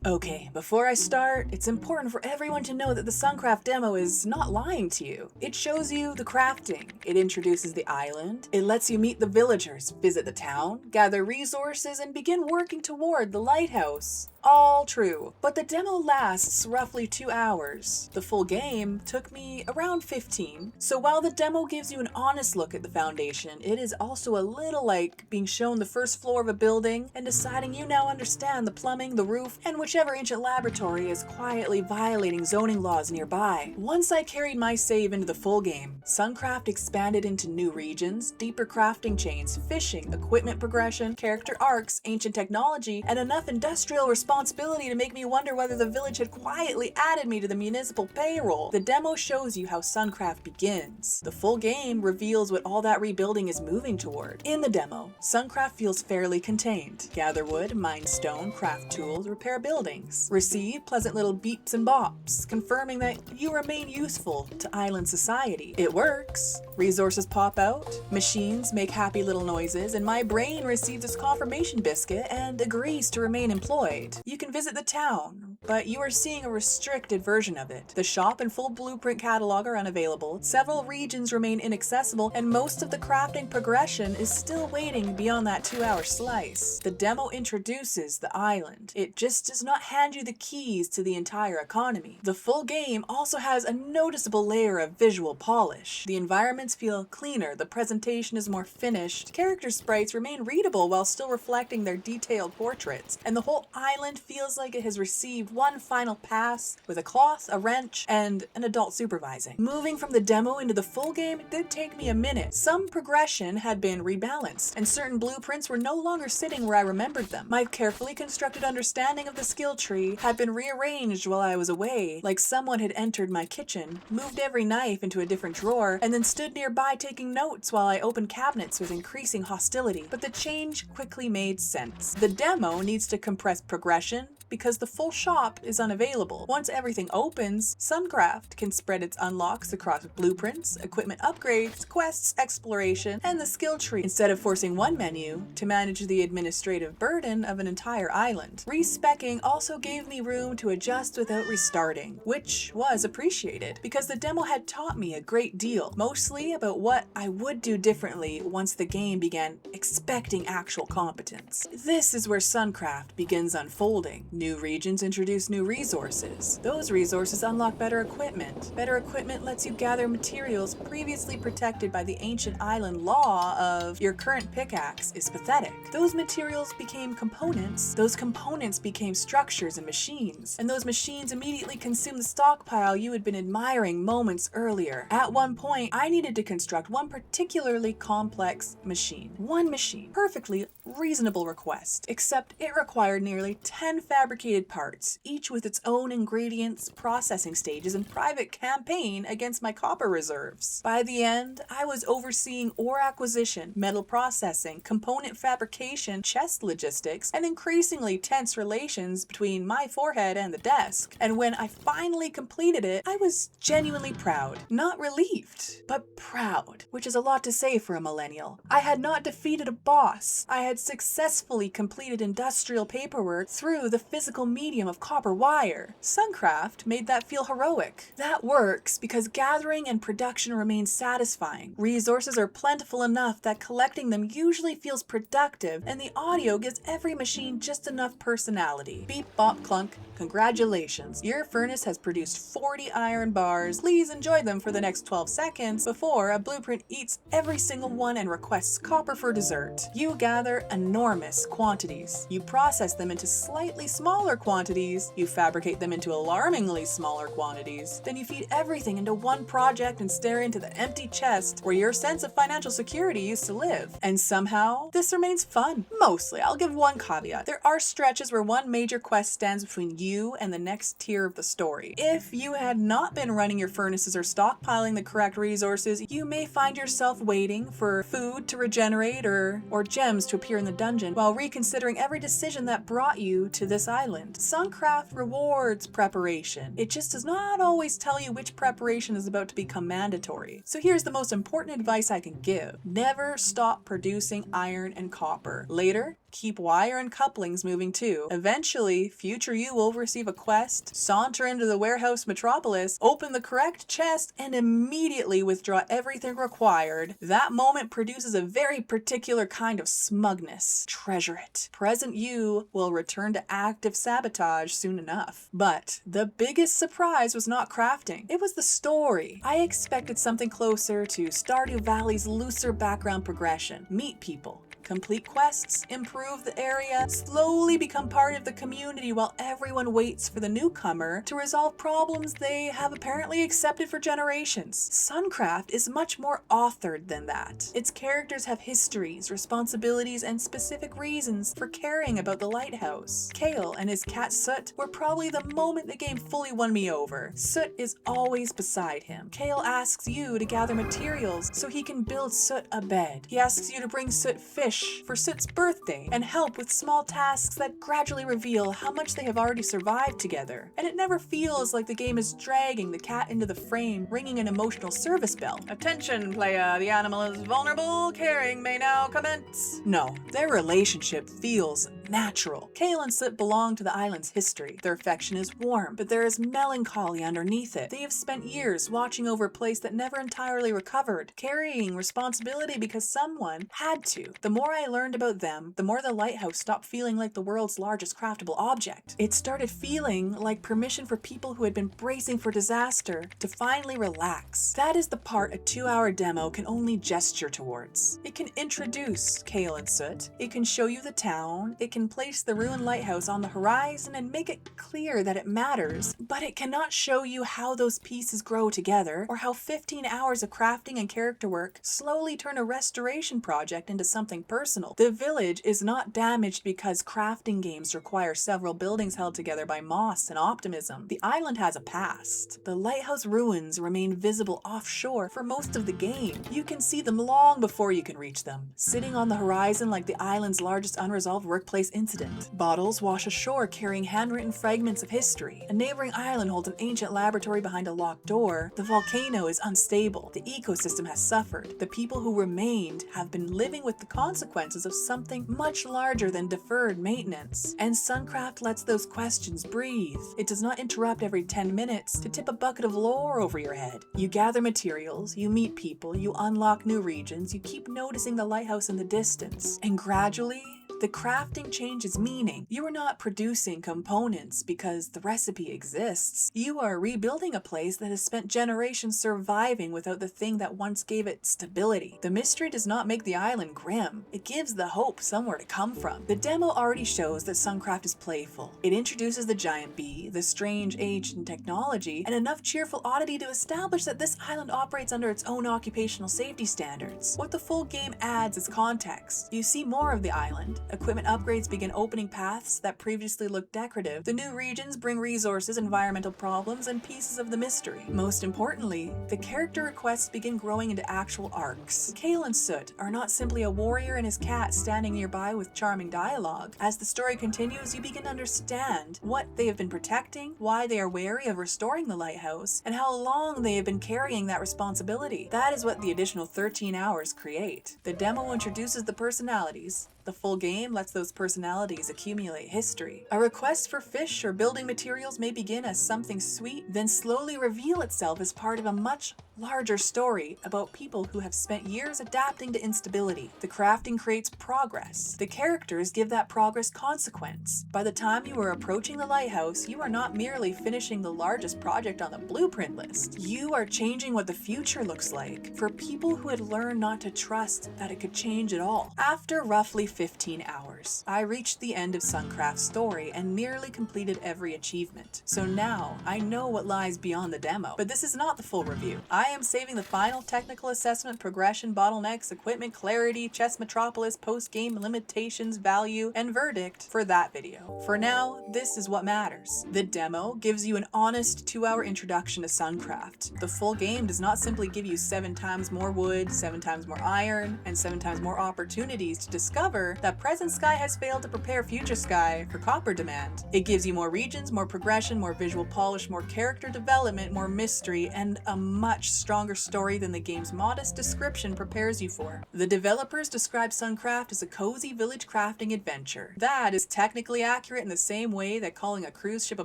Okay, before I start, it's important for everyone to know that the Suncraft demo is not lying to you. It shows you the crafting, it introduces the island, it lets you meet the villagers, visit the town, gather resources, and begin working toward the lighthouse. All true, but the demo lasts roughly 2 hours. The full game took me around 15, so while the demo gives you an honest look at the foundation, it is also a little like being shown the first floor of a building and deciding you now understand the plumbing, the roof, and whichever ancient laboratory is quietly violating zoning laws nearby. Once I carried my save into the full game, Suncraft expanded into new regions, deeper crafting chains, fishing, equipment progression, character arcs, ancient technology, and enough industrial responsibility to make me wonder whether the village had quietly added me to the municipal payroll. The demo shows you how Suncraft begins. The full game reveals what all that rebuilding is moving toward. In the demo, Suncraft feels fairly contained. Gather wood, mine stone, craft tools, repair buildings. Receive pleasant little beeps and bops, confirming that you remain useful to island society. It works. Resources pop out, machines make happy little noises, and my brain receives its confirmation biscuit and agrees to remain employed. You can visit the town, but you are seeing a restricted version of it. The shop and full blueprint catalog are unavailable, several regions remain inaccessible, and most of the crafting progression is still waiting beyond that 2-hour slice. The demo introduces the island. It just does not hand you the keys to the entire economy. The full game also has a noticeable layer of visual polish. The environments feel cleaner, the presentation is more finished, character sprites remain readable while still reflecting their detailed portraits, and the whole island feels like it has received one final pass with a cloth, a wrench, and an adult supervising. Moving from the demo into the full game did take me a minute. Some progression had been rebalanced, and certain blueprints were no longer sitting where I remembered them. My carefully constructed understanding of the skill tree had been rearranged while I was away, like someone had entered my kitchen, moved every knife into a different drawer, and then stood nearby taking notes while I opened cabinets with increasing hostility. But the change quickly made sense. The demo needs to compress progression because the full shop is unavailable. Once everything opens, Suncraft can spread its unlocks across blueprints, equipment upgrades, quests, exploration, and the skill tree, instead of forcing one menu to manage the administrative burden of an entire island. Respecking also gave me room to adjust without restarting, which was appreciated, because the demo had taught me a great deal, mostly about what I would do differently once the game began expecting actual competence. This is where Suncraft begins unfolding. New regions introduce new resources. Those resources unlock better equipment. Better equipment lets you gather materials previously protected by the ancient island law of your current pickaxe is pathetic. Those materials became components. Those components became structures and machines. And those machines immediately consumed the stockpile you had been admiring moments earlier. At one point, I needed to construct one particularly complex machine. One machine. Perfectly reasonable request. Except it required nearly 10 fabricated parts, each with its own ingredients, processing stages, and private campaign against my copper reserves. By the end, I was overseeing ore acquisition, metal processing, component fabrication, chest logistics, and increasingly tense relations between my forehead and the desk. And when I finally completed it, I was genuinely proud. Not relieved, but proud, which is a lot to say for a millennial. I had not defeated a boss. I had successfully completed industrial paperwork through the physical medium of copper wire. Suncraft made that feel heroic. That works because gathering and production remain satisfying. Resources are plentiful enough that collecting them usually feels productive, and the audio gives every machine just enough personality. Beep, bop, clunk. Congratulations. Your furnace has produced 40 iron bars. Please enjoy them for the next 12 seconds before a blueprint eats every single one and requests copper for dessert. You gather enormous quantities. You process them into slightly smaller quantities. You fabricate them into alarmingly smaller quantities. Then you feed everything into one project and stare into the empty chest where your sense of financial security used to live. And somehow, this remains fun. Mostly. I'll give one caveat. There are stretches where one major quest stands between you and the next tier of the story. If you had not been running your furnaces or stockpiling the correct resources, you may find yourself waiting for food to regenerate or gems to appear in the dungeon while reconsidering every decision that brought you to this island. Suncraft rewards preparation. It just does not always tell you which preparation is about to become mandatory. So here's the most important advice I can give. Never stop producing iron and copper. Later, Keep wire and couplings moving too. Eventually, future you will receive a quest, saunter into the warehouse metropolis, open the correct chest, and immediately withdraw everything required. That moment produces a very particular kind of smugness. Treasure it. Present you will return to active sabotage soon enough. But the biggest surprise was not crafting. It was the story. I expected something closer to Stardew Valley's looser background progression. Meet people, complete quests, improve the area, slowly become part of the community while everyone waits for the newcomer to resolve problems they have apparently accepted for generations. Suncraft is much more authored than that. Its characters have histories, responsibilities, and specific reasons for caring about the lighthouse. Kale and his cat Soot were probably the moment the game fully won me over. Soot is always beside him. Kale asks you to gather materials so he can build Soot a bed. He asks you to bring Soot fish for Soot's birthday and help with small tasks that gradually reveal how much they have already survived together. And it never feels like the game is dragging the cat into the frame, ringing an emotional service bell. Attention, player, the animal is vulnerable, caring may now commence. No, their relationship feels natural. Kale and Soot belong to the island's history. Their affection is warm, but there is melancholy underneath it. They have spent years watching over a place that never entirely recovered, carrying responsibility because someone had to. The more I learned about them, the more the lighthouse stopped feeling like the world's largest craftable object. It started feeling like permission for people who had been bracing for disaster to finally relax. That is the part a 2-hour demo can only gesture towards. It can introduce Kale and Soot, it can show you the town, it can place the ruined lighthouse on the horizon and make it clear that it matters, but it cannot show you how those pieces grow together, or how 15 hours of crafting and character work slowly turn a restoration project into something personal. The village is not damaged because crafting games require several buildings held together by moss and optimism. The island has a past. The lighthouse ruins remain visible offshore for most of the game. You can see them long before you can reach them, sitting on the horizon like the island's largest unresolved workplace incident. Bottles wash ashore carrying handwritten fragments of history. A neighboring island holds an ancient laboratory behind a locked door. The volcano is unstable. The ecosystem has suffered. The people who remained have been living with the consequences of something much larger than deferred maintenance. And Suncraft lets those questions breathe. It does not interrupt every 10 minutes to tip a bucket of lore over your head. You gather materials, you meet people, you unlock new regions, you keep noticing the lighthouse in the distance. And gradually, the crafting changes meaning. You are not producing components because the recipe exists. You are rebuilding a place that has spent generations surviving without the thing that once gave it stability. The mystery does not make the island grim. It gives the hope somewhere to come from. The demo already shows that Suncraft is playful. It introduces the giant bee, the strange ancient technology, and enough cheerful oddity to establish that this island operates under its own occupational safety standards. What the full game adds is context. You see more of the island. Equipment upgrades begin opening paths that previously looked decorative. The new regions bring resources, environmental problems, and pieces of the mystery. Most importantly, the character requests begin growing into actual arcs. Kale and Soot are not simply a warrior and his cat standing nearby with charming dialogue. As the story continues, you begin to understand what they have been protecting, why they are wary of restoring the lighthouse, and how long they have been carrying that responsibility. That is what the additional 13 hours create. The demo introduces the personalities. The full game lets those personalities accumulate history. A request for fish or building materials may begin as something sweet, then slowly reveal itself as part of a much larger story about people who have spent years adapting to instability. The crafting creates progress. The characters give that progress consequence. By the time you are approaching the lighthouse, you are not merely finishing the largest project on the blueprint list. You are changing what the future looks like for people who had learned not to trust that it could change at all. After roughly 15 hours, I reached the end of Suncraft's story and nearly completed every achievement. So now I know what lies beyond the demo, but this is not the full review. I am saving the final technical assessment, progression, bottlenecks, equipment, clarity, chess metropolis, post-game limitations, value, and verdict for that video. For now, this is what matters. The demo gives you an honest 2-hour introduction to Suncraft. The full game does not simply give you 7 times more wood, 7 times more iron, and 7 times more opportunities to discover discover that present Sky has failed to prepare future Sky for copper demand. It gives you more regions, more progression, more visual polish, more character development, more mystery, and a much stronger story than the game's modest description prepares you for. The developers describe Suncraft as a cozy village crafting adventure. That is technically accurate in the same way that calling a cruise ship a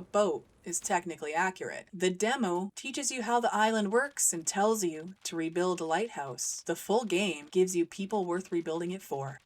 boat is technically accurate. The demo teaches you how the island works and tells you to rebuild a lighthouse. The full game gives you people worth rebuilding it for.